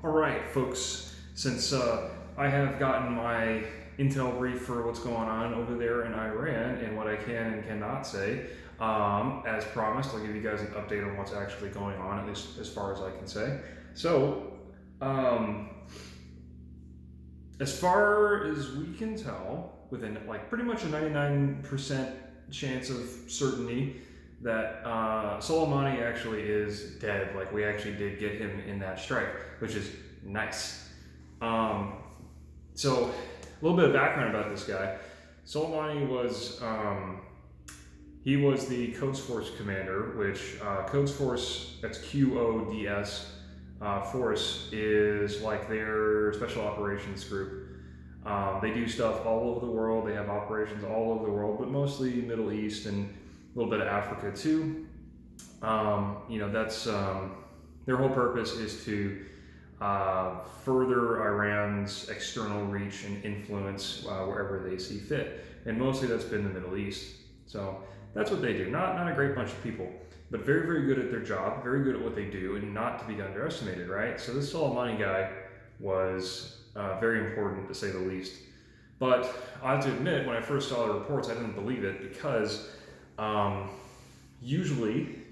All right, folks, since I have gotten my intel brief for what's going on over there in Iran and what I can and cannot say, as promised, I'll give you guys an update on what's actually going on, at least as far as I can say. So, um, as far as we can tell, within like pretty much a 99% chance of certainty, that Soleimani actually is dead. Like, we actually did get him in that strike, which is nice. Um, so, a little bit of background about this guy. Soleimani was he was the Quds Force commander, which Quds Force, that's QODS Force, is like their special operations group. They do stuff all over the world. They have operations all over the world, but mostly Middle East and a little bit of Africa too. That's their whole purpose is to further Iran's external reach and influence wherever they see fit, and mostly that's been the Middle East. So that's what they do. Not a great bunch of people, but very, very good at their job, very good at what they do, and not to be underestimated, right? So this Soleimani guy was very important, to say the least. But I have to admit, when I first saw the reports, I didn't believe it because usually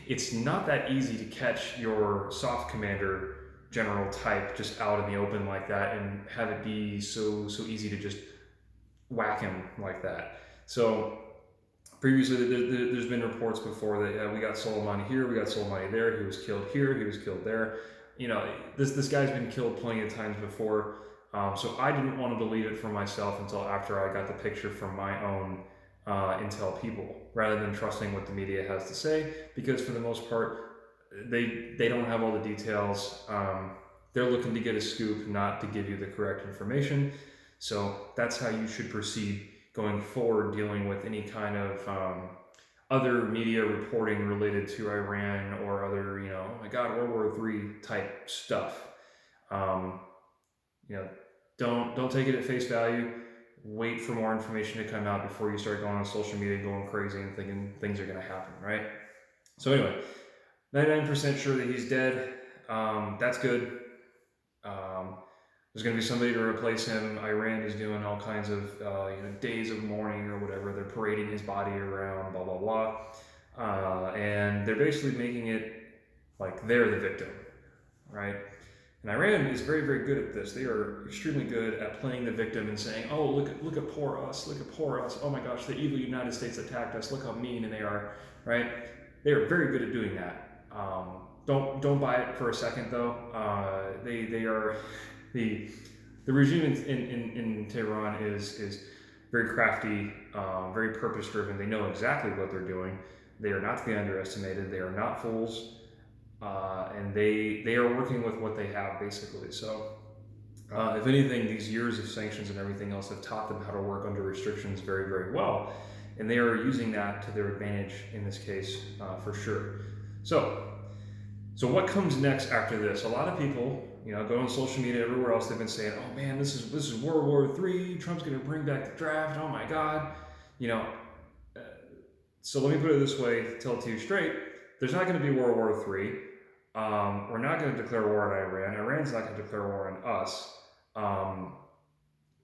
it's not that easy to catch your soft commander general type just out in the open like that and have it be so easy to just whack him like that. So previously, there's been reports before that we got Soleimani here, we got Soleimani there. He was killed here, he was killed there. This guy's been killed plenty of times before. So I didn't want to believe it for myself until after I got the picture from my own intel people, rather than trusting what the media has to say, because for the most part, they don't have all the details. They're looking to get a scoop, not to give you the correct information. So that's how you should proceed going forward, dealing with any kind of other media reporting related to Iran or other, oh my God, World War III type stuff. Don't take it at face value. Wait for more information to come out before you start going on social media, going crazy and thinking things are going to happen, right? So anyway, 99% sure that he's dead. That's good. There's going to be somebody to replace him. Iran is doing all kinds of days of mourning or whatever. They're parading his body around, blah blah blah, and they're basically making it like they're the victim, right? And Iran is very, very good at this. They are extremely good at playing the victim and saying, "Oh, look at poor us! Look at poor us! Oh my gosh, the evil United States attacked us. Look how mean they are!" Right? They are very good at doing that. Don't buy it for a second, though. They are the regime in Tehran is very crafty, very purpose driven. They know exactly what they're doing. They are not to be underestimated. They are not fools. And they are working with what they have, basically. So if anything, these years of sanctions and everything else have taught them how to work under restrictions very, very well, and they are using that to their advantage in this case, for sure. So what comes next after this? A lot of people, go on social media, everywhere else, they've been saying, "Oh man, this is World War III. Trump's going to bring back the draft. Oh my God." So let me put it this way, tell it to you straight. There's not going to be World War III. We're not going to declare war on Iran. Iran's not going to declare war on us.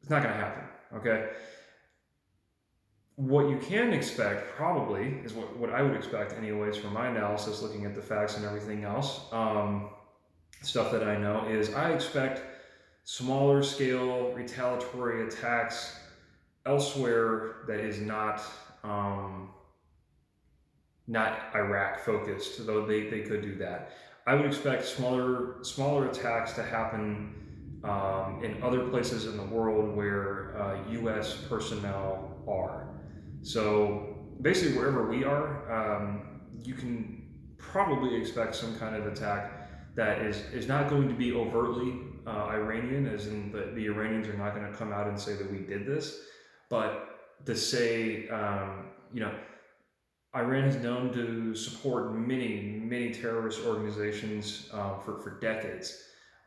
It's not going to happen, okay? What you can expect, probably, is what I would expect anyways from my analysis, looking at the facts and everything else, stuff that I know, is I expect smaller scale retaliatory attacks elsewhere that is not Iraq focused, though they could do that. I would expect smaller attacks to happen in other places in the world where U.S. personnel are. So basically, wherever we are, you can probably expect some kind of attack that is not going to be overtly Iranian, as in the Iranians are not going to come out and say that we did this, but to say, Iran is known to support many terrorist organizations for decades.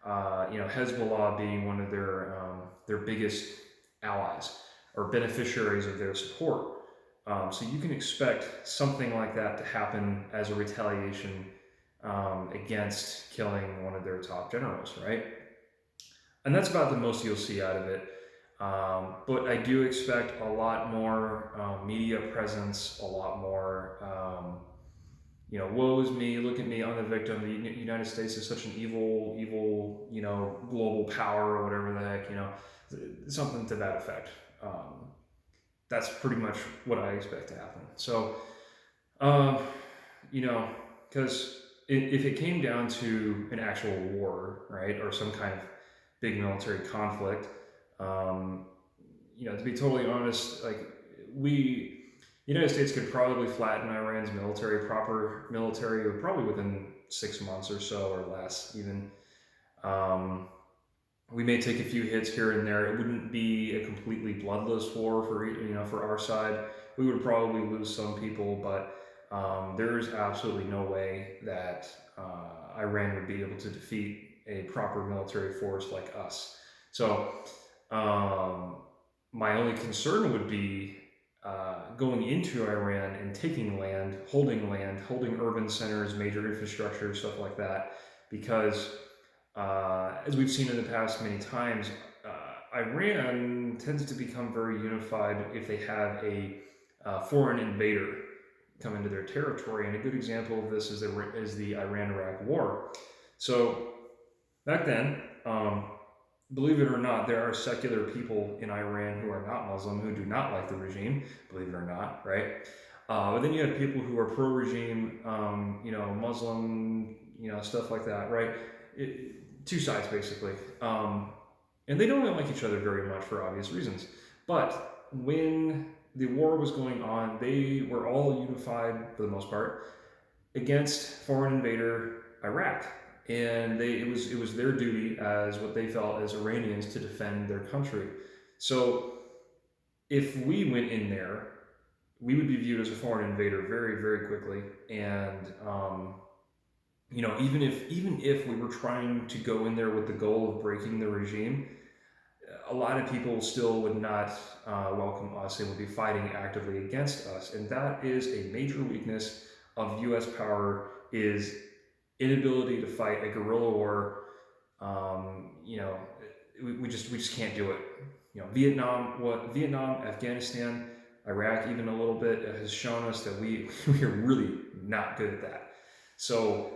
Hezbollah being one of their biggest allies or beneficiaries of their support. So you can expect something like that to happen as a retaliation against killing one of their top generals, right? And that's about the most you'll see out of it. But I do expect a lot more media presence, a lot more, woe is me, look at me, I'm the victim. The United States is such an evil, global power or whatever the heck, something to that effect. That's pretty much what I expect to happen. So, um, because if it came down to an actual war, right, or some kind of big military conflict, um, to be totally honest, like we, the United States could probably flatten Iran's proper military, probably within 6 months or so, or less, even. Um, we may take a few hits here and there. It wouldn't be a completely bloodless war for our side. We would probably lose some people, but there is absolutely no way that Iran would be able to defeat a proper military force like us. So um, my only concern would be going into Iran and taking land, holding urban centers, major infrastructure, stuff like that, because as we've seen in the past many times, Iran tends to become very unified if they have a foreign invader come into their territory. And a good example of this is the Iran-Iraq War. So back then, believe it or not, there are secular people in Iran who are not Muslim, who do not like the regime, believe it or not, right? But then you have people who are pro-regime, Muslim, stuff like that, right? Two sides, basically. And they don't really like each other very much for obvious reasons. But when the war was going on, they were all unified, for the most part, against foreign invader Iraq. And it was their duty as what they felt as Iranians to defend their country. So if we went in there, we would be viewed as a foreign invader very, very quickly. And even if we were trying to go in there with the goal of breaking the regime, a lot of people still would not welcome us and would be fighting actively against us. And that is a major weakness of U.S. power, is inability to fight a guerrilla war. We just can't do it. Vietnam, Afghanistan, Iraq, even a little bit, has shown us that we are really not good at that. So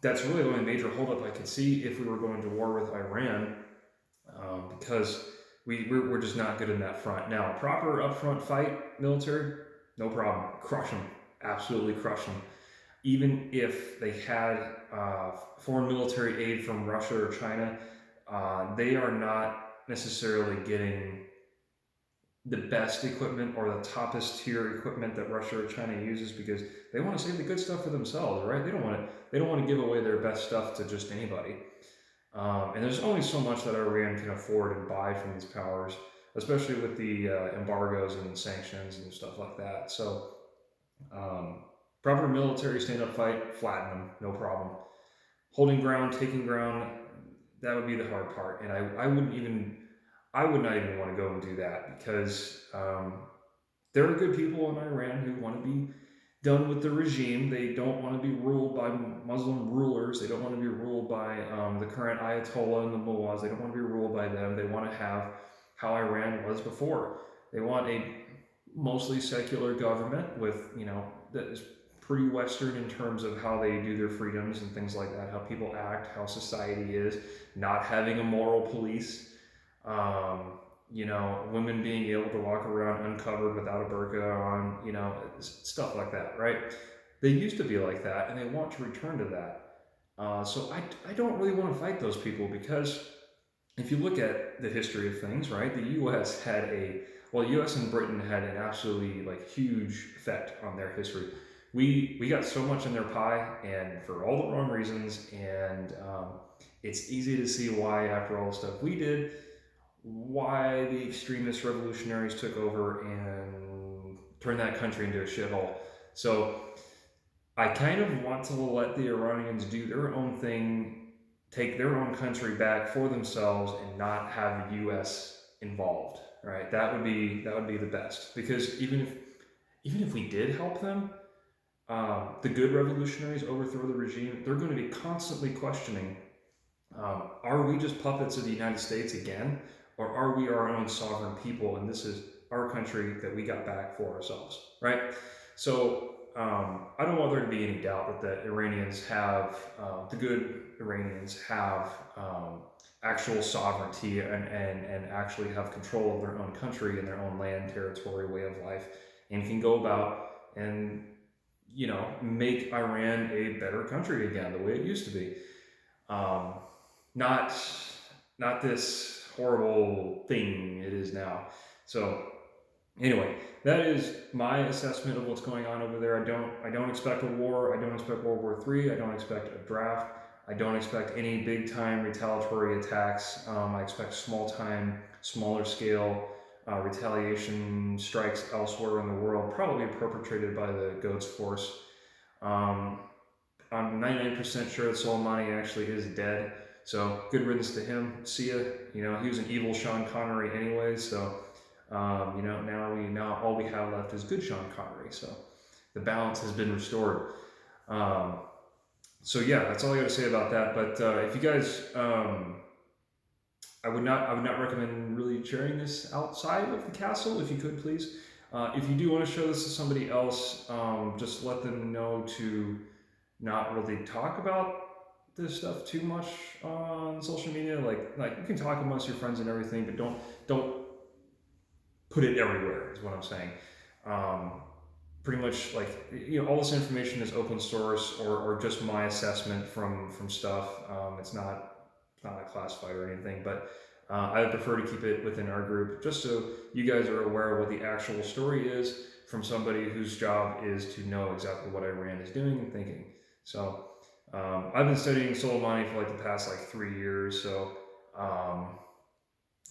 that's really the only major holdup I could see if we were going to war with Iran, because we're just not good in that front. Now, proper upfront fight, military, no problem. Crush them. Absolutely crush them. Even if they had foreign military aid from Russia or China, they are not necessarily getting the best equipment or the toppest tier equipment that Russia or China uses, because they want to save the good stuff for themselves, right? They don't want to give away their best stuff to just anybody. And there's only so much that Iran can afford and buy from these powers, especially with the embargoes and sanctions and stuff like that. So proper military stand-up fight, flatten them, no problem. Holding ground, taking ground, that would be the hard part. And I would not even want to go and do that, because there are good people in Iran who want to be done with the regime. They don't want to be ruled by Muslim rulers. They don't want to be ruled by the current Ayatollah and the mullahs. They don't want to be ruled by them. They want to have how Iran was before. They want a mostly secular government with, that is pretty Western in terms of how they do their freedoms and things like that, how people act, how society is, not having a moral police. Women being able to walk around uncovered without a burqa on, stuff like that, right? They used to be like that, and they want to return to that. So I don't really want to fight those people, because if you look at the history of things, right, the U.S. U.S. and Britain had an absolutely huge effect on their history. We got so much in their pie, and for all the wrong reasons, and it's easy to see why, after all the stuff we did, why the extremist revolutionaries took over and turned that country into a shithole. So I kind of want to let the Iranians do their own thing, take their own country back for themselves, and not have the U.S. involved. Right? That would be the best, because even if we did help them, the good revolutionaries overthrow the regime, they're going to be constantly questioning, are we just puppets of the United States again? Or are we our own sovereign people and this is our country that we got back for ourselves, right? So I don't want there to be any doubt that the Iranians have, the good Iranians have actual sovereignty and actually have control of their own country and their own land, territory, way of life, and can go about and make Iran a better country again, the way it used to be. Um, not not this horrible thing it is now. So anyway, that is my assessment of what's going on over there. I don't expect a war. I don't expect World War III. I don't expect a draft. I don't expect any big time retaliatory attacks. I expect small time, smaller scale retaliation strikes elsewhere in the world, probably perpetrated by the Quds Force. Um, I'm 99% sure that Soleimani actually is dead. So good riddance to him. See ya. He was an evil Sean Connery anyway. So now all we have left is good Sean Connery. So the balance has been restored. So yeah, that's all I got to say about that. But if you guys, I would not recommend really sharing this outside of the castle. If you could, please. If you do want to show this to somebody else, just let them know to not really talk about this stuff too much on social media. Like you can talk amongst your friends and everything, but don't put it everywhere. Is what I'm saying. Pretty much all this information is open source or just my assessment from stuff. It's not classified or anything, but I would prefer to keep it within our group just so you guys are aware of what the actual story is from somebody whose job is to know exactly what Iran is doing and thinking. So I've been studying Soleimani for the past 3 years. So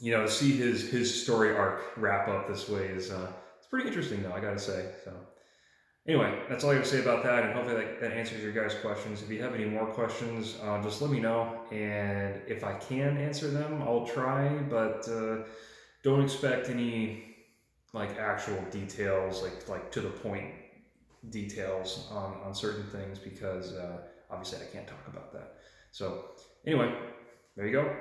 to see his story arc wrap up this way is it's pretty interesting, though, I gotta say. So anyway, that's all I gotta say about that, and hopefully that answers your guys' questions. If you have any more questions, just let me know, and if I can answer them, I'll try. But don't expect any actual details, like to the point details on certain things, because obviously I can't talk about that. So anyway, there you go.